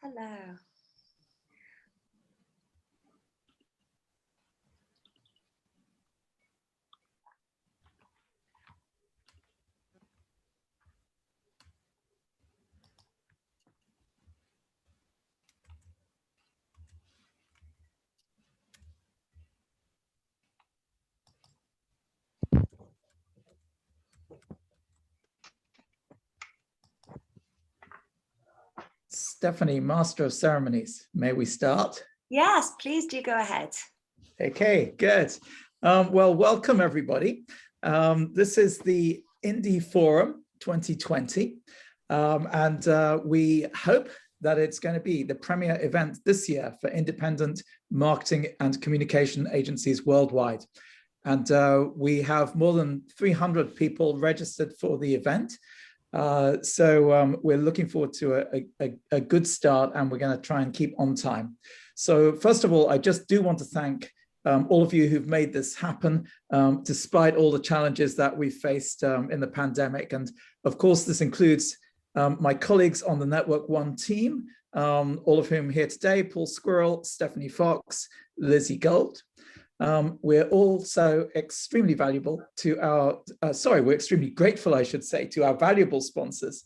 Hello. Stephanie, Master of Ceremonies, may we start? Yes, please do go ahead. Okay, good. Well, welcome everybody. This is the Indie Forum 2020, and we hope that it's going to be the premier event this year for independent marketing and communication agencies worldwide. And we have more than 300 people registered for the event. So we're looking forward to a good start, and we're going to try and keep on time. So first of all, I just do want to thank all of you who've made this happen, despite all the challenges that we faced in the pandemic. And of course, this includes my colleagues on the Network One team, all of whom are here today: Paul Squirrel, Stephanie Fox, Lizzie Gold. We're also extremely valuable to our, we're extremely grateful, I should say, to our valuable sponsors,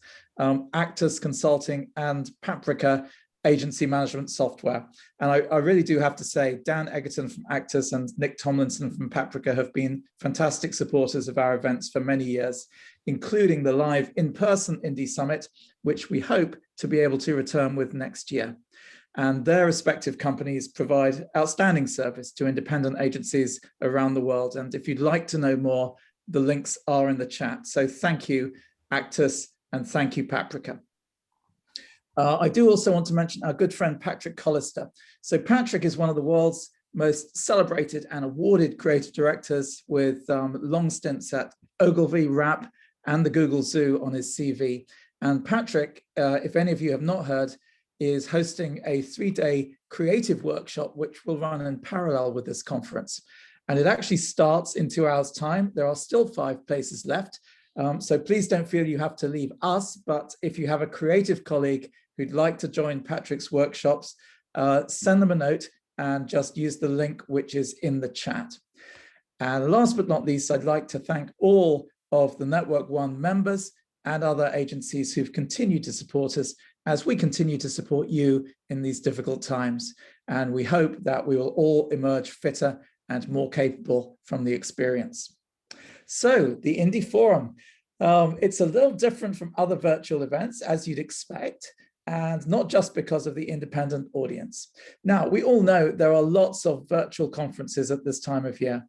Actors Consulting and Paprika Agency Management Software. And I really do have to say, Dan Egerton from Actors and Nick Tomlinson from Paprika have been fantastic supporters of our events for many years, including the live in-person Indie Summit, which we hope to be able to return with next year. And their respective companies provide outstanding service to independent agencies around the world. And if you'd like to know more, the links are in the chat. So thank you, Actors, and thank you, Paprika. I do also want to mention our good friend, Patrick Collister. So Patrick is one of the world's most celebrated and awarded creative directors with long stints at Ogilvy, Rap, and the Google Zoo on his CV. And Patrick, if any of you have not heard, is hosting a 3-day creative workshop, which will run in parallel with this conference. And it actually starts in 2 hours' time. There are still 5 places left. So please don't feel you have to leave us, but if you have a creative colleague who'd like to join Patrick's workshops, send them a note and just use the link which is in the chat. And last but not least, I'd like to thank all of the Network One members and other agencies who've continued to support us as we continue to support you in these difficult times. And we hope that we will all emerge fitter and more capable from the experience. So the Indie Forum, it's a little different from other virtual events, as you'd expect, and not just because of the independent audience. Now, we all know there are lots of virtual conferences at this time of year.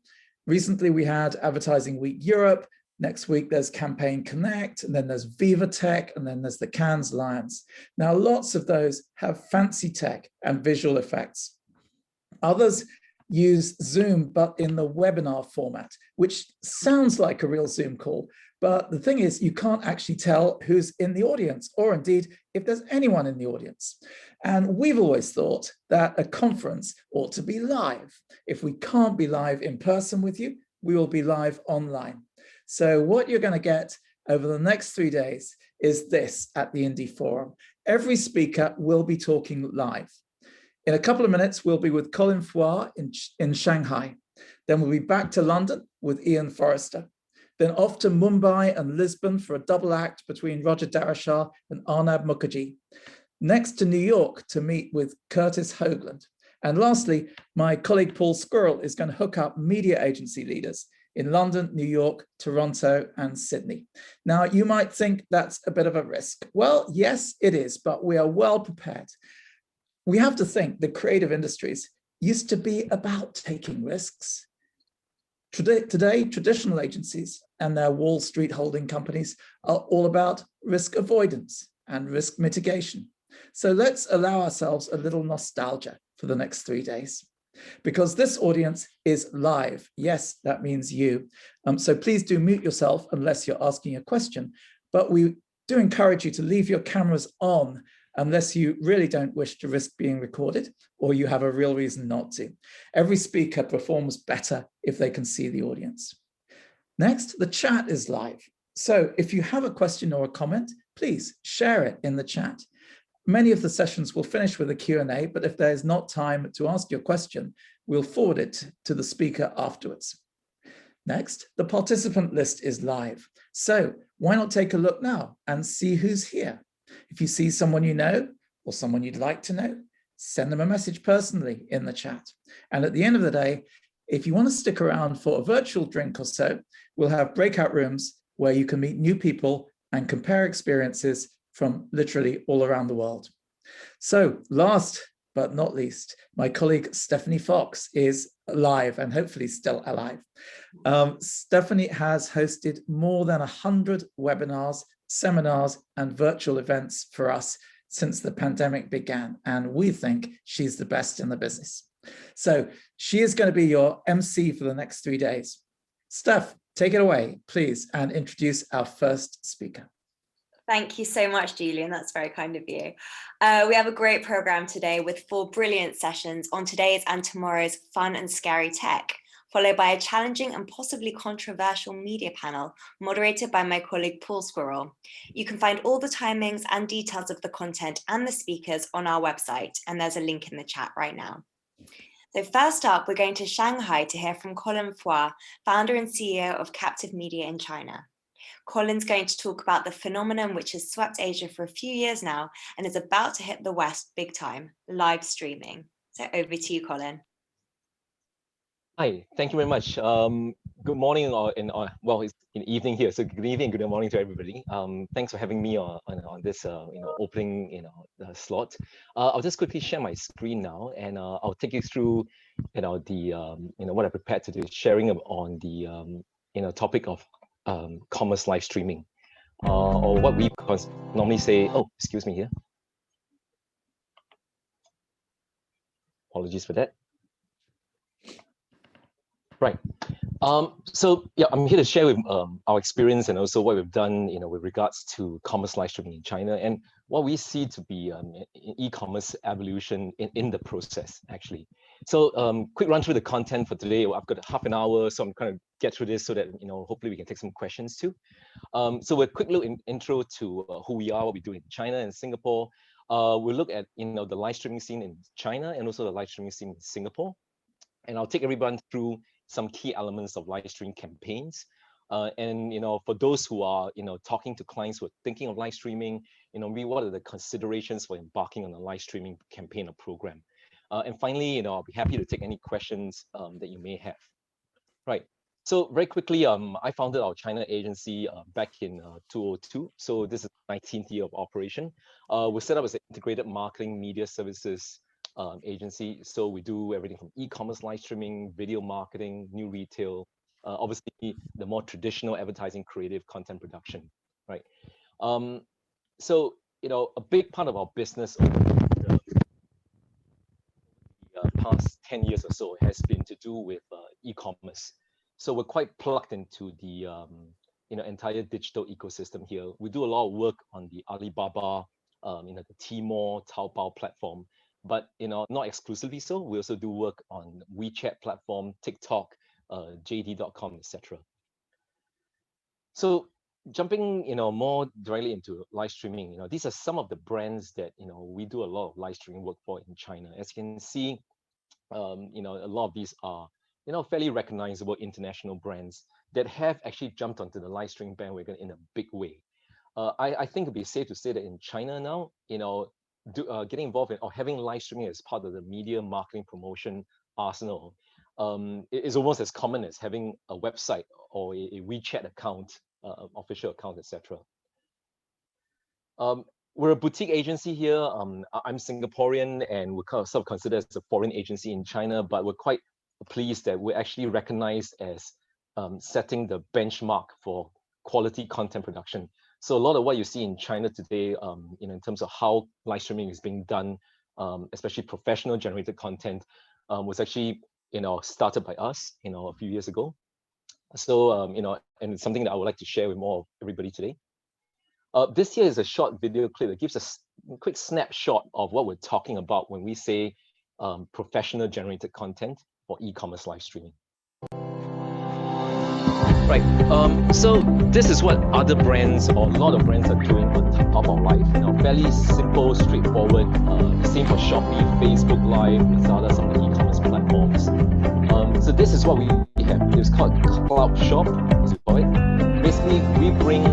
Recently, we had Advertising Week Europe. Next week, there's Campaign Connect, and then there's Viva Tech, and then there's the Cannes Lions. Now, lots of those have fancy tech and visual effects. Others use Zoom, but in the webinar format, which sounds like a real Zoom call. But the thing is, you can't actually tell who's in the audience, or indeed, if there's anyone in the audience. And we've always thought that a conference ought to be live. If we can't be live in person with you, we will be live online. So what you're going to get over the next 3 days is this at the Indie Forum. Every speaker will be talking live. In a couple of minutes, we'll be with Colin Phua in Shanghai. Then we'll be back to London with Ian Forrester. Then off to Mumbai and Lisbon for a double act between Roger Darashar and Arnab Mukherjee. Next to New York to meet with Curtis Hoagland. And lastly, my colleague Paul Squirrel is going to hook up media agency leaders in London, New York, Toronto, and Sydney. Now, you might think that's a bit of a risk. Well, yes, it is, but we are well prepared. We have to think the creative industries used to be about taking risks. Today, traditional agencies and their Wall Street holding companies are all about risk avoidance and risk mitigation. So let's allow ourselves a little nostalgia for the next 3 days. Because this audience is live. Yes, that means you. So please do mute yourself unless you're asking a question, but we do encourage you to leave your cameras on unless you really don't wish to risk being recorded or you have a real reason not to. Every speaker performs better if they can see the audience. Next, the chat is live. So if you have a question or a comment, please share it in the chat. Many of the sessions will finish with a Q&A, but if there's not time to ask your question, we'll forward it to the speaker afterwards. Next, the participant list is live. So why not take a look now and see who's here? If you see someone you know or someone you'd like to know, send them a message personally in the chat. And at the end of the day, if you want to stick around for a virtual drink or so, we'll have breakout rooms where you can meet new people and compare experiences from literally all around the world. So last but not least, my colleague Stephanie Fox is live and hopefully still alive. Stephanie has hosted more than 100 webinars, seminars, and virtual events for us since the pandemic began, and we think she's the best in the business. So she is going to be your MC for the next 3 days. Steph, take it away, please, and introduce our first speaker. Thank you so much, Julian. That's very kind of you. We have a great program today with 4 brilliant sessions on today's and tomorrow's fun and scary tech, followed by a challenging and possibly controversial media panel moderated by my colleague Paul Squirrel. You can find all the timings and details of the content and the speakers on our website, and there's a link in the chat right now. So first up, we're going to Shanghai to hear from Colin Phua, founder and CEO of Captive Media in China. Colin's going to talk about the phenomenon which has swept Asia for a few years now and is about to hit the West big time, live streaming. So over to you, Colin. Hi, thank you very much. Good morning, well, it's in evening here, so good evening, good morning to everybody. Thanks for having me on this opening slot. I'll just quickly share my screen now, and I'll take you through what I prepared to do, sharing on the topic of commerce live streaming, or what we normally say. Oh, excuse me here. Apologies for that. Right. So yeah, I'm here to share with our experience and also what we've done, with regards to commerce live streaming in China and what we see to be e-commerce evolution in the process, actually. So quick run through the content for today. I've got half an hour, so I'm trying to get through this so that hopefully we can take some questions too. So a quick little intro to who we are, what we do in China and Singapore. We'll look at the live streaming scene in China and also the live streaming scene in Singapore, and I'll take everyone through some key elements of live streaming campaigns. And for those who are talking to clients who are thinking of live streaming, what are the considerations for embarking on a live streaming campaign or program? And finally, I'll be happy to take any questions that you may have. Right. So very quickly, I founded our China agency back in 2002. So this is the 19th year of operation. We're set up as an integrated marketing media services agency. So we do everything from e-commerce live streaming, video marketing, new retail, obviously the more traditional advertising, creative content production, right? So a big part of our business over the past 10 years or so has been to do with e-commerce. So we're quite plugged into the entire digital ecosystem here. We do a lot of work on the Alibaba, the Tmall, Taobao platform. But not exclusively so. We also do work on WeChat platform, TikTok, JD.com, etc. So jumping more directly into live streaming, these are some of the brands that we do a lot of live streaming work for in China. As you can see, a lot of these are fairly recognizable international brands that have actually jumped onto the live streaming bandwagon in a big way. I think it'd be safe to say that in China now, getting involved in or having live streaming as part of the media marketing promotion arsenal is almost as common as having a website or a WeChat account, official account, etc. We're a boutique agency here. I'm Singaporean, and we're kind of self-considered as a foreign agency in China, but we're quite pleased that we're actually recognized as setting the benchmark for quality content production. So a lot of what you see in China today, in terms of how live streaming is being done, especially professional generated content, was actually, started by us, a few years ago. So, and it's something that I would like to share with more of everybody today. This here is a short video clip that gives us a quick snapshot of what we're talking about when we say professional generated content for e-commerce live streaming. Right, so this is what other brands or a lot of brands are doing on of our life. Fairly simple, straightforward. Same for Shopee, Facebook Live, Lazada, some of the e-commerce platforms. So this is what we have. It's called Cloud Shop, as we call it. Basically, we bring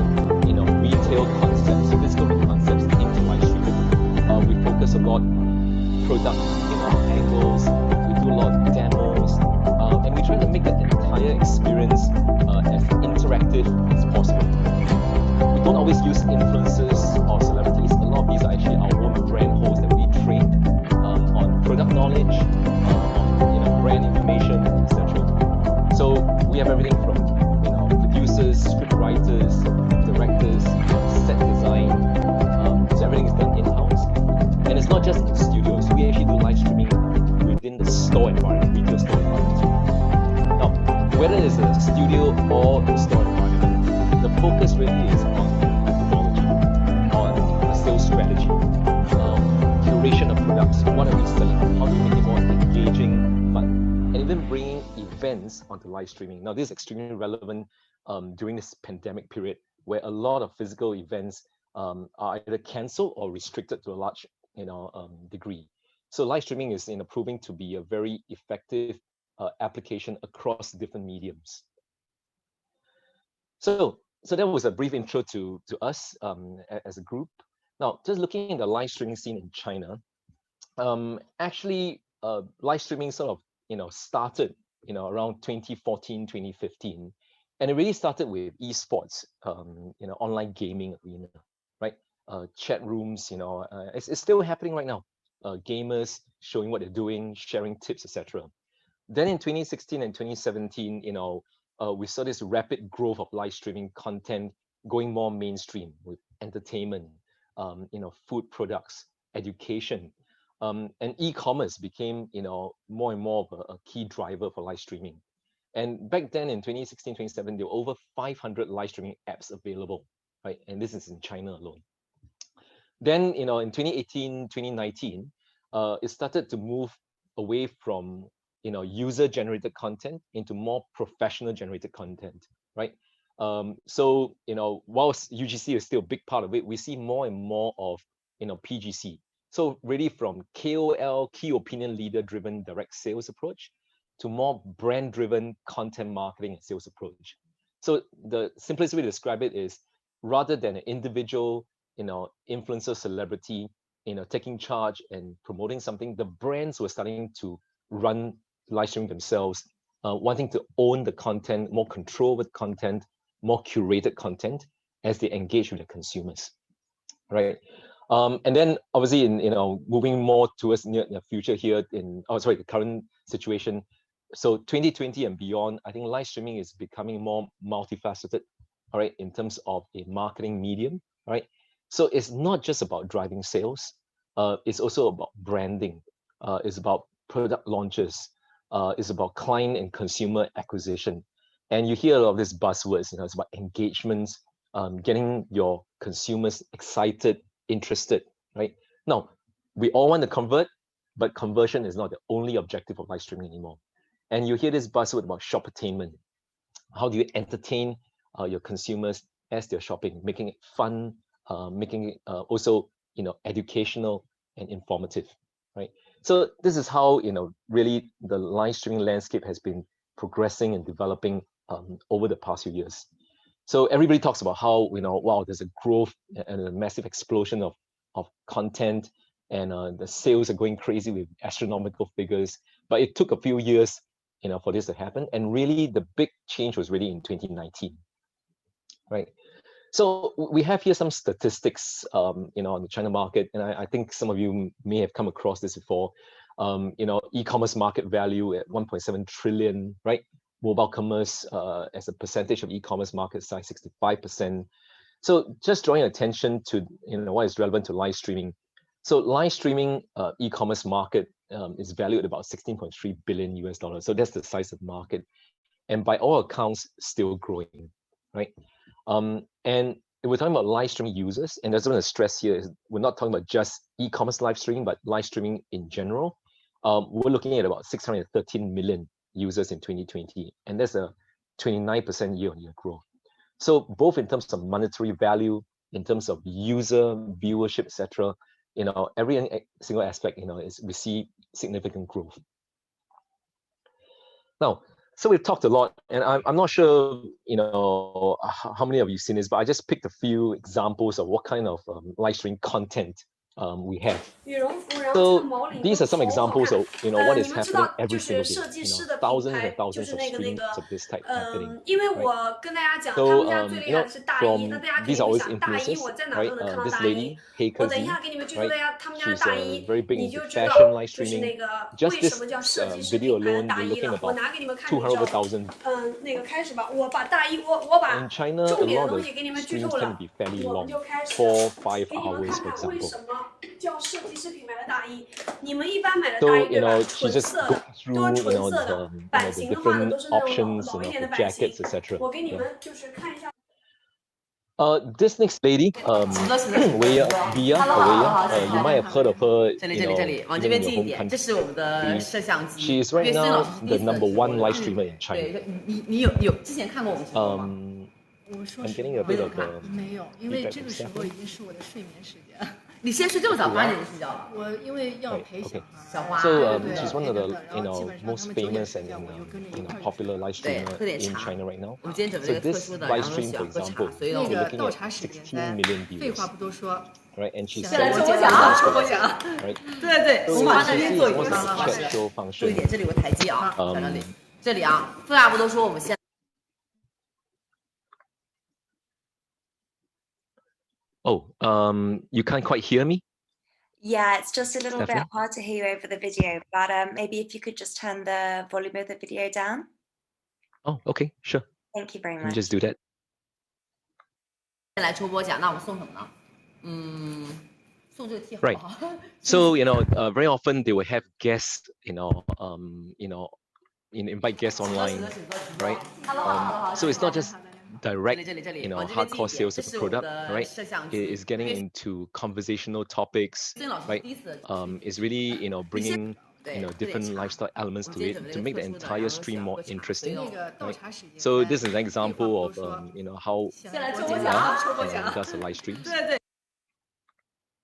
retail concepts, physical concepts into live streaming. We focus a lot on product angles. We do a lot of demos, and we try to make the entire experience as interactive as possible. We don't always use influencers or celebrities. A lot of these are actually our own brand hosts that we train on product knowledge, on brand information, etc. So we have everything from producers, script writers, directors, set design. So everything is done in-house, and it's not just in studios. We actually do live streaming within the store environment, retail store environment. Now, whether it's a studio or a store environment, the focus really is on methodology, on the sales strategy, curation of products. What are we selling? How do we make it more engaging, fun, and even bringing events onto live streaming. Now, this is extremely relevant during this pandemic period, where a lot of physical events are either cancelled or restricted to a large degree. So live streaming is proving to be a very effective application across different mediums. So that was a brief intro to us as a group. Now, just looking at the live streaming scene in China, actually, live streaming sort of started around 2014, 2015, and it really started with esports, online gaming arena, right? Chat rooms, it's still happening right now. Gamers showing what they're doing, sharing tips, etc. Then in 2016 and 2017, we saw this rapid growth of live streaming content going more mainstream with entertainment, food products, education, and e-commerce became, more and more of a key driver for live streaming. And back then in 2016, 2017, there were over 500 live streaming apps available, right? And this is in China alone. Then, in 2018, 2019, it started to move away from, user-generated content into more professional-generated content, right? So, whilst UGC is still a big part of it, we see more and more of, PGC. So really from KOL, key opinion leader-driven direct sales approach to more brand-driven content marketing and sales approach. So the simplest way to describe it is, rather than an individual, influencer celebrity, taking charge and promoting something, the brands were starting to run live streaming themselves, wanting to own the content, more control with content, more curated content as they engage with the consumers, right? And then obviously in moving more towards near the future here the current situation. So 2020 and beyond, I think live streaming is becoming more multifaceted, all right, in terms of a marketing medium, right? So it's not just about driving sales, it's also about branding, it's about product launches, it's about client and consumer acquisition. And you hear a lot of these buzzwords, it's about engagements, getting your consumers excited, interested, right? Now, we all want to convert, but conversion is not the only objective of live streaming anymore. And you hear this buzzword about shoppertainment. How do you entertain your consumers as they're shopping, making it fun, making it also educational and informative, right? So this is how really the live streaming landscape has been progressing and developing over the past few years. So everybody talks about how wow, there's a growth and a massive explosion of content, and the sales are going crazy with astronomical figures. But it took a few years for this to happen, and really the big change was really in 2019, right? So we have here some statistics on the China market, and I think some of you may have come across this before. E-commerce market value at 1.7 trillion, right? Mobile commerce as a percentage of e-commerce market size, 65%. So just drawing attention to what is relevant to live streaming. So live streaming e-commerce market is valued at about $16.3 billion US. So that's the size of the market, and by all accounts, still growing, right? And if we're talking about live streaming users, and that's what I want to stress here is we're not talking about just e-commerce live streaming, but live streaming in general. We're looking at about 613 million users in 2020, and that's a 29% year-on-year growth. So both in terms of monetary value in terms of user viewership, etc. You know, every single aspect, you know, we see significant growth. Now, so we've talked a lot, and I'm not sure, you know, how many of you seen this, but I just picked a few examples of what kind of live stream content we have. So these are some examples of, you know, what is happening every single day. You know, thousands and thousands of streams of this type happening. Right? So you know, from these are always influencers, right? This lady, Hey Kazi, right? She's very big into fashion live streaming. Just this video alone, we're looking about 200,000. In China, a lot of streams tend to be fairly long, 4-5 hours, for example. So you know, she's just going through, you know, the different options, you know, for jackets, etc. Yeah. This next lady, Weya, you might have heard of her, you know, even in your home country. She is right now the #1 live streamer in China. I'm getting a bit of feedback from Stephanie. 你先睡这么早，8点就睡觉了。我因为要陪小孩。So she's one of the, you know, most famous and you know, popular live streamer in China right now. So this live stream, for example, we're looking at 16 million views. Right, and she's selling right. 对对，我马上先做一个 chat show function. 对，这里有个台阶啊，在这里，这里啊，废话不多说，我们先。Oh, you can't quite hear me? Yeah, it's just a little Stephanie? bit hard to hear you over the video, but maybe if you could just turn the volume of the video down. Oh, okay, sure. Thank you very Let me much. just do that. 来抽波奖，那我们送什么呢？送这个 T 好不好？ So you know, very often they will have guests, you know, invite guests online, right? So it's not just direct, you know, hardcore sales of a product, right? It is getting into conversational topics, right? It's really, you know, bringing, you know, different lifestyle elements to it to make the entire stream more interesting, right? So this is an example of, you know, how does a live stream.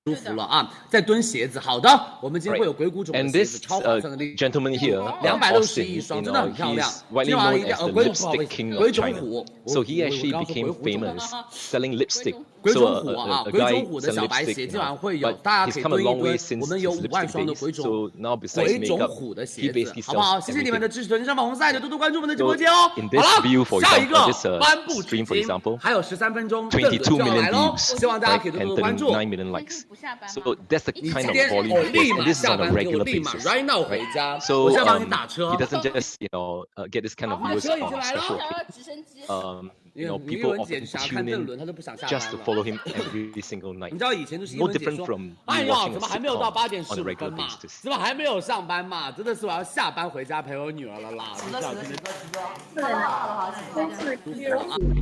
舒服了啊，再蹲鞋子。好的，我们今天会有鬼谷种的鞋子，超划算的利，gentleman here, 260亿双，真的很漂亮。 widely known as the lipstick king of China. So he actually became famous selling lipstick. 鬼 So 冢虎啊， a 鬼 guy 冢虎的 selling 小白鞋 lipstick, 今晚会 you 有， know, 大家 but 可以 he's come a 蹲一 long way 蹲。 since 我们有 his 5万 lipstick 双的 days. 鬼冢 So now besides 鬼冢 makeup, 虎的 he 鞋子， basically 好不好？ sells 谢谢你们的 everything. 支持，蹲上粉红赛的多多关注我们的直播 So 间哦。 in 好 this 了， view, for 下一 example, 个 this 颁布 stream, for 纸巾， example, 还有13分钟， 22 就要 million 来喽， views, 希望大家 right, 可以多 and 多关注。 39 million likes. So that's the 你 kind 今 of 天 volume he 立 gets, 马 and this is 下 on a 班给我 regular 立马 basis. right now 回 Right? 家， So 我现在帮你打车 he。doesn't just, you know, get this kind of views on a special occasion. You know, 英 people 文解 often 侠看 tune 邓 in 伦，他都不想下 just 班 to 了。 follow him every single night. 你知道以前就是英 No 文解 different 说 from， 哎 you 呀， watching 怎 a 么还没有到 sitcom 8点 on a 15 regular 分嘛？ basis. 怎么还没有上班嘛？真的是我要下班回家陪我女儿了啦！不知道今天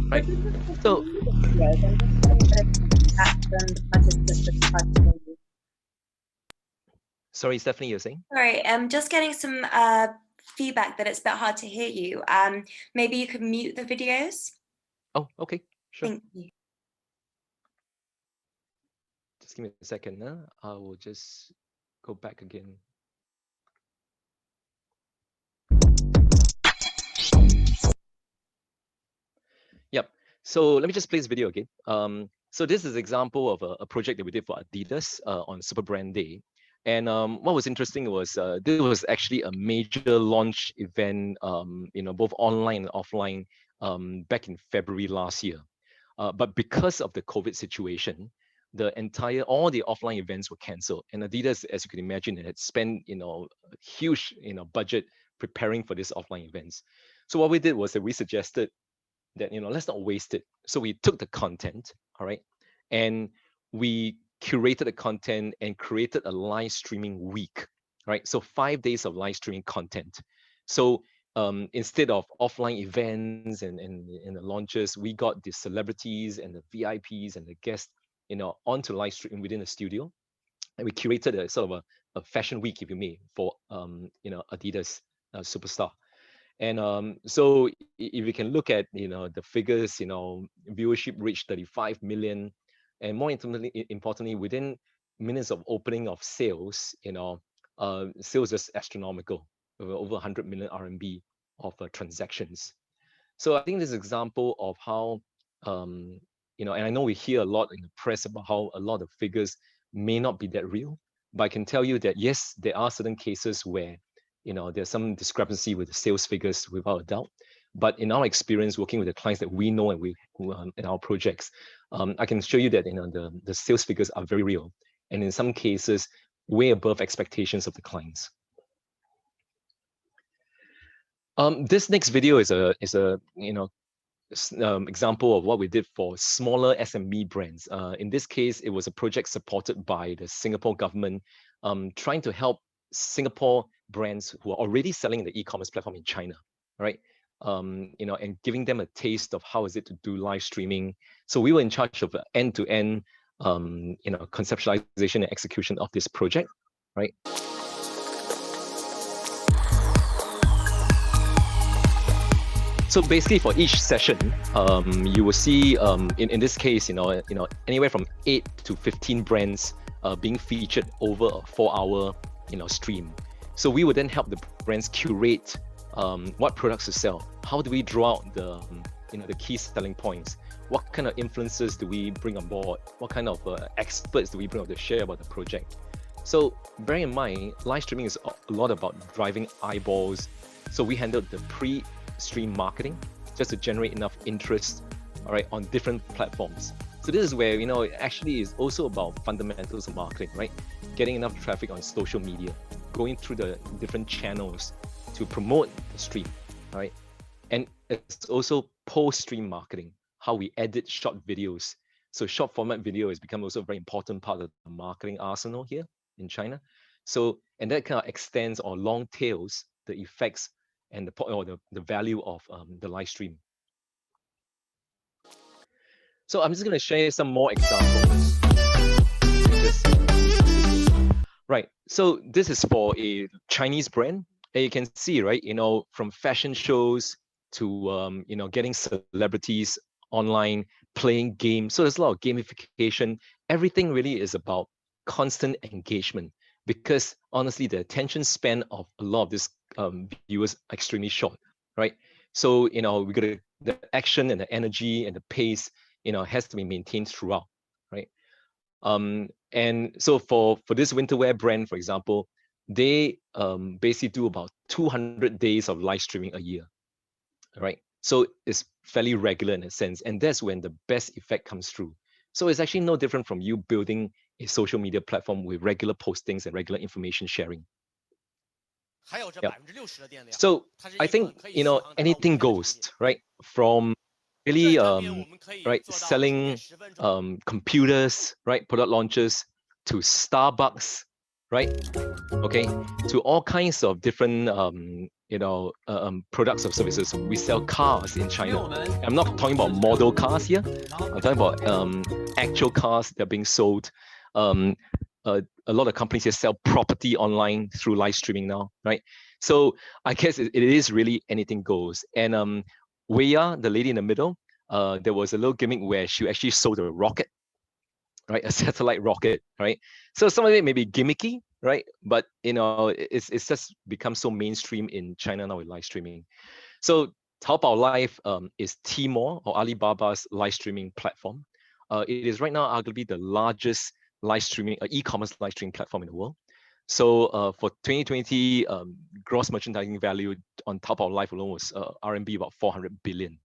Right? So sorry, Stephanie, you're saying? Sorry, I'm just getting some feedback that it's a bit hard to hear you. Maybe you could mute the videos. Oh, okay, sure. Thank you. Just give me a second. I will just go back again. Yep. So let me just play this video again. So this is an example of a project that we did for Adidas on Super Brand Day. And what was interesting was this was actually a major launch event, you know, both online and offline, back in February last year. But because of the COVID situation, all the offline events were cancelled. And Adidas, as you can imagine, had spent, you know, a huge, you know, budget preparing for these offline events. So what we did was that we suggested that, you know, let's not waste it. So we took the content, all right, and we curated the content and created a live streaming week, right? So 5 days of live streaming content. So instead of offline events and the launches, we got the celebrities and the VIPs and the guests, you know, onto live stream within the studio, and we curated a sort of a fashion week, if you may, for you know, Adidas superstar. And so if you can look at, you know, the figures, you know, viewership reached 35 million. And more importantly, within minutes of opening of sales, sales is astronomical, over 100 million RMB of transactions. So I think this is an example of how, and I know we hear a lot in the press about how a lot of figures may not be that real, but I can tell you that yes, there are certain cases where, there's some discrepancy with the sales figures without a doubt. But in our experience working with the clients that we know and we in our projects, I can show you that the sales figures are very real, and in some cases way above expectations of the clients. This next video is a example of what we did for smaller SME brands. In this case, it was a project supported by the Singapore government, trying to help Singapore brands who are already selling the e-commerce platform in China, right? And giving them a taste of how is it to do live streaming. So we were in charge of end-to-end, conceptualization and execution of this project, right? So basically, for each session, you will see, in this case, anywhere from 8 to 15 brands being featured over a 4-hour, stream. So we would then help the brands curate what products to sell. How do we draw out the, the key selling points? What kind of influencers do we bring on board? What kind of experts do we bring on to share about the project? So bearing in mind, live streaming is a lot about driving eyeballs. So we handled the pre-stream marketing just to generate enough interest, all right, on different platforms. So this is where, it actually is also about fundamentals of marketing, right? Getting enough traffic on social media, going through the different channels to promote the stream, all right? And it's also post-stream marketing, how we edit short videos. So short format video has become also a very important part of the marketing arsenal here in China. So, and that kind of extends or long tails the effects and the value of the live stream. So I'm just going to share some more examples. Right. So this is for a Chinese brand. And you can see, right, from fashion shows to, getting celebrities online, playing games. So there's a lot of gamification. Everything really is about constant engagement, because honestly, the attention span of a lot of these viewers are extremely short, right? So, we got the action and the energy and the pace, has to be maintained throughout, right? And so for this winter wear brand, for example, they basically do about 200 days of live streaming a year, right? So it's fairly regular in a sense, and that's when the best effect comes through. So it's actually no different from you building a social media platform with regular postings and regular information sharing. Yep. So I think, anything goes, right? From really, right, selling computers, right, product launches, to Starbucks, right, okay, to all kinds of different, products or services. We sell cars in China. I'm not talking about model cars here. I'm talking about actual cars that are being sold. A lot of companies here sell property online through live streaming now, right? So I guess it is really anything goes. And Weya, the lady in the middle, there was a little gimmick where she actually sold a rocket, right? A satellite rocket, right? So some of it may be gimmicky, right? But it's just become so mainstream in China now with live streaming. So Taobao Live is Tmall or Alibaba's live streaming platform. It is right now arguably the largest live streaming, e-commerce live streaming platform in the world. So for 2020, gross merchandising value on Taobao Live alone was RMB about 400 billion,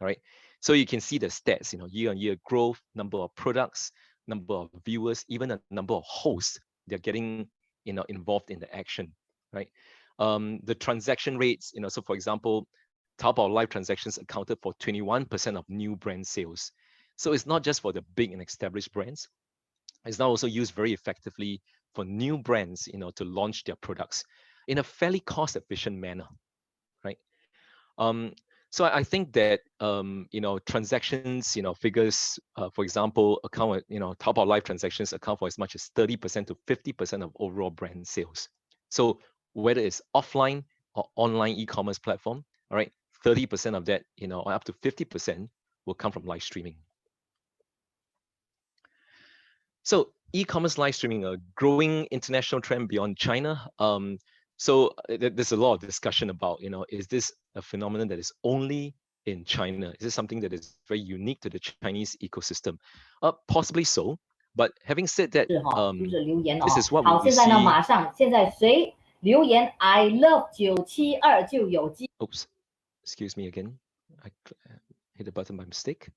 right? So you can see the stats, year-on-year growth, number of products, number of viewers, even a number of hosts they're getting, involved in the action, right? The transaction rates, so for example, Taobao Live transactions accounted for 21% of new brand sales. So it's not just for the big and established brands. It's now also used very effectively for new brands, to launch their products in a fairly cost-efficient manner, right? So I think that transactions, figures, for example, account, Taobao Live transactions account for as much as 30% to 50% of overall brand sales. So whether it's offline or online e-commerce platform, all right, 30% of that, or up to 50% will come from live streaming. So e-commerce live streaming, a growing international trend beyond China. So there's a lot of discussion about, is this a phenomenon that is only in China? Is this something that is very unique to the Chinese ecosystem? Possibly so. But having said that, this is what we see. I love 972就有机。 Oops, excuse me again. I hit the button by mistake.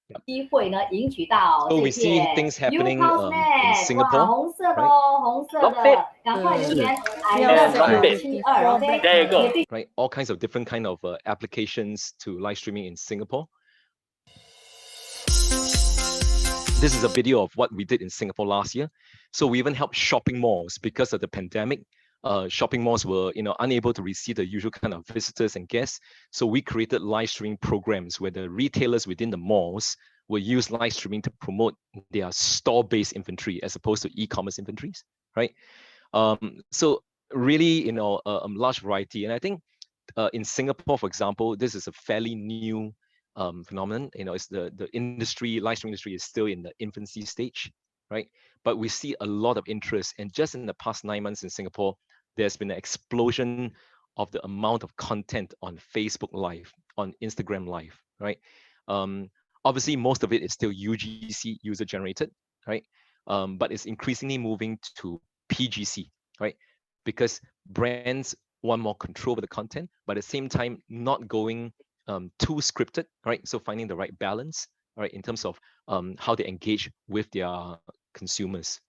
So we see things happening in Singapore, right? All kinds of different kind of applications to live streaming in Singapore. This is a video of what we did in Singapore last year. So we even helped shopping malls because of the pandemic. Shopping malls were, unable to receive the usual kind of visitors and guests. So we created live streaming programs where the retailers within the malls will use live streaming to promote their store-based inventory as opposed to e-commerce inventories, right? So really, a large variety. And I think in Singapore, for example, this is a fairly new phenomenon. It's the industry, live streaming industry is still in the infancy stage, right? But we see a lot of interest. And just in the past 9 months in Singapore, there's been an explosion of the amount of content on Facebook Live, on Instagram Live, right? Obviously, most of it is still UGC, user generated, right? But it's increasingly moving to PGC, right? Because brands want more control over the content, but at the same time, not going too scripted, right? So finding the right balance, right, in terms of how they engage with their consumers.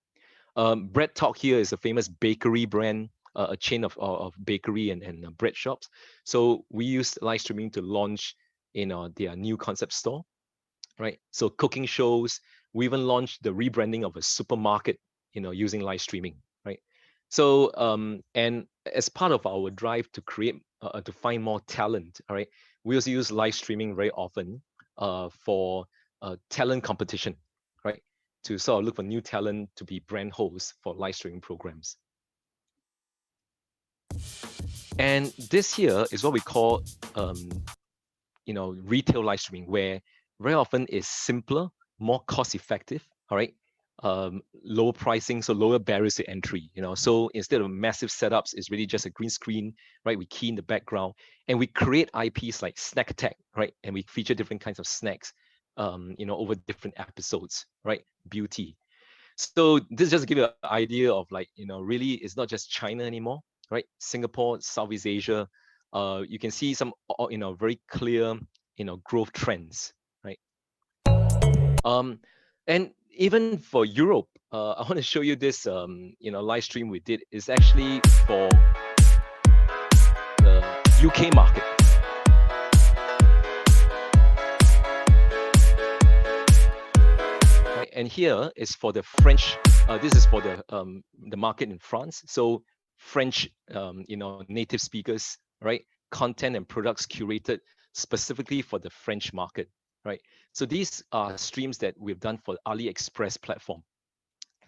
Bread Talk here is a famous bakery brand, a chain of bakery and bread shops. So we used live streaming to launch their new concept store, right? So cooking shows. We even launched the rebranding of a supermarket, using live streaming, right? So and as part of our drive to create to find more talent, all right, we also use live streaming very often for talent competition, right? To sort of look for new talent to be brand hosts for live streaming programs. And this here is what we call, retail live streaming, where very often is simpler, more cost-effective, all right? Lower pricing, so lower barriers to entry, So instead of massive setups, it's really just a green screen, right? We key in the background and we create IPs like Snack Attack, right? And we feature different kinds of snacks, over different episodes, right? Beauty. So this just give you an idea of really it's not just China anymore, right? Singapore, Southeast Asia, you can see some, very clear, growth trends, right? And even for Europe, I want to show you this, live stream we did. Is actually for the UK market. Right, and here is for the French. This is for the market in France. So French, native speakers, right? Content and products curated specifically for the French market, right? So these are streams that we've done for AliExpress platform.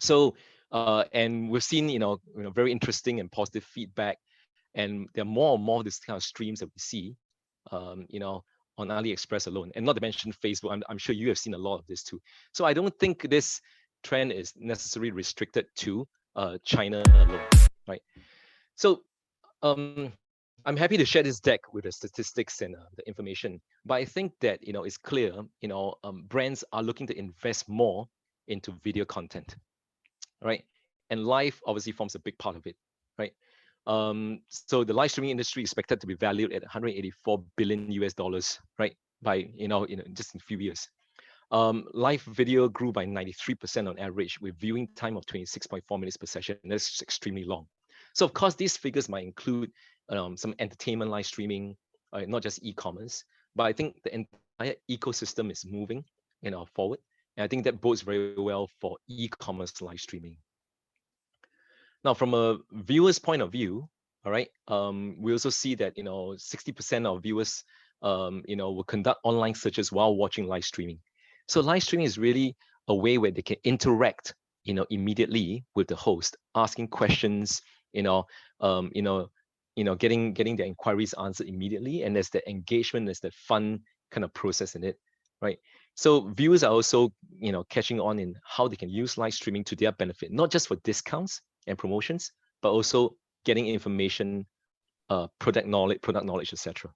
So, and we've seen, very interesting and positive feedback. And there are more and more of this kind of streams that we see, on AliExpress alone, and not to mention Facebook. I'm sure you have seen a lot of this too. So I don't think this trend is necessarily restricted to China alone, right? So, I'm happy to share this deck with the statistics and the information, but I think that it's clear brands are looking to invest more into video content, right? And live obviously forms a big part of it, right? So the live streaming industry is expected to be valued at 184 billion US dollars, right? By just in a few years. Live video grew by 93% on average, with viewing time of 26.4 minutes per session. And that's extremely long. So of course, these figures might include some entertainment live streaming, not just e-commerce, but I think the entire ecosystem is moving, forward. And I think that bodes very well for e-commerce live streaming. Now, from a viewer's point of view, all right, we also see that 60% of viewers, will conduct online searches while watching live streaming. So live streaming is really a way where they can interact, immediately with the host, asking questions, getting the inquiries answered immediately, and there's the engagement, there's the fun kind of process in it, right? So viewers are also, catching on in how they can use live streaming to their benefit, not just for discounts and promotions, but also getting information, product knowledge, etc.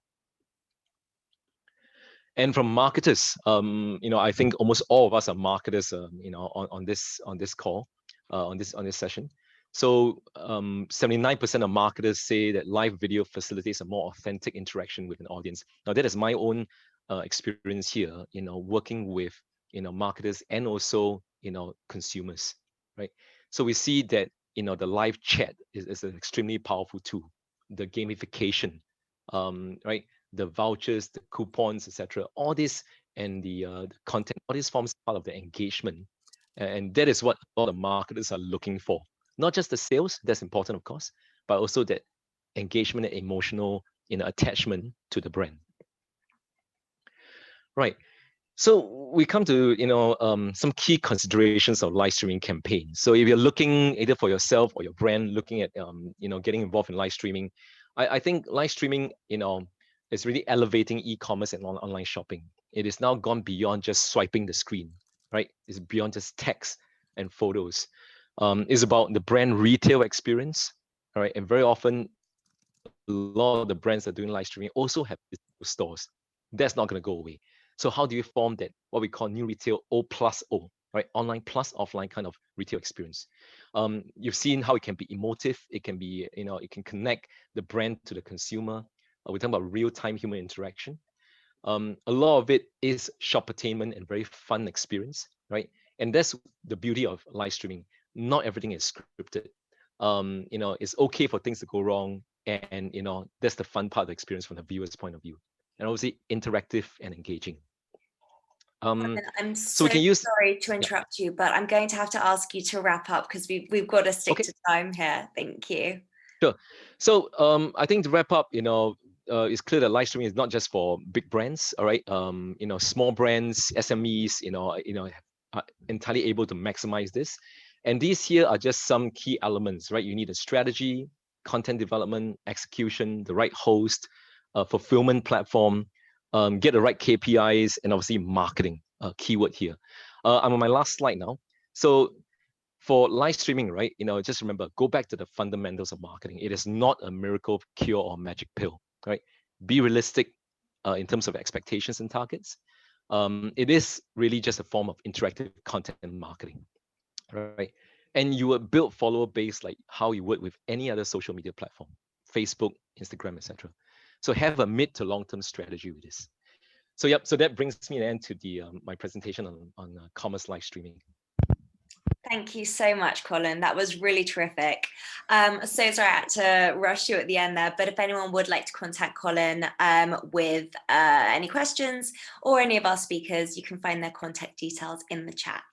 And from marketers, I think almost all of us are marketers, on this call, on this session. So 79% of marketers say that live video facilitates a more authentic interaction with an audience. Now that is my own experience here, working with marketers and also consumers, right? So we see that the live chat is an extremely powerful tool. The gamification, right? The vouchers, the coupons, etc. All this and the content, all these forms part of the engagement, and that is what a lot of marketers are looking for. Not just the sales, that's important, of course, but also that engagement and emotional attachment to the brand. Right. So we come to some key considerations of live streaming campaigns. So if you're looking either for yourself or your brand, looking at getting involved in live streaming, I think live streaming is really elevating e-commerce and online shopping. It is now gone beyond just swiping the screen, right? It's beyond just text and photos. It's about the brand retail experience, all right? And very often, a lot of the brands that are doing live streaming also have stores. That's not going to go away. So how do you form that, what we call new retail O+O, right? Online plus offline kind of retail experience. You've seen how it can be emotive. It can be, it can connect the brand to the consumer. We're talking about real-time human interaction. A lot of it is shoppertainment and very fun experience, right? And that's the beauty of live streaming. Not everything is scripted. It's okay for things to go wrong, and that's the fun part of the experience from the viewer's point of view, and obviously interactive and engaging. I'm so sorry to interrupt you, but I'm going to have to ask you to wrap up because we've got to stick to time here. Thank you. Sure. So I think to wrap up, it's clear that live streaming is not just for big brands, all right? Small brands, SMEs, are entirely able to maximize this. And these here are just some key elements, right? You need a strategy, content development, execution, the right host, fulfillment platform, get the right KPIs, and obviously marketing, keyword here. I'm on my last slide now. So for live streaming, right, just remember, go back to the fundamentals of marketing. It is not a miracle cure or magic pill, right? Be realistic in terms of expectations and targets. It is really just a form of interactive content and marketing, right? And you would build follower base like how you would with any other social media platform, Facebook, Instagram, etc. So have a mid to long-term strategy with this. So yep, so that brings me an end to the my presentation on commerce live streaming. Thank you so much, Colin. That was really terrific. So sorry I had to rush you at the end there, but if anyone would like to contact Colin with any questions or any of our speakers, you can find their contact details in the chat.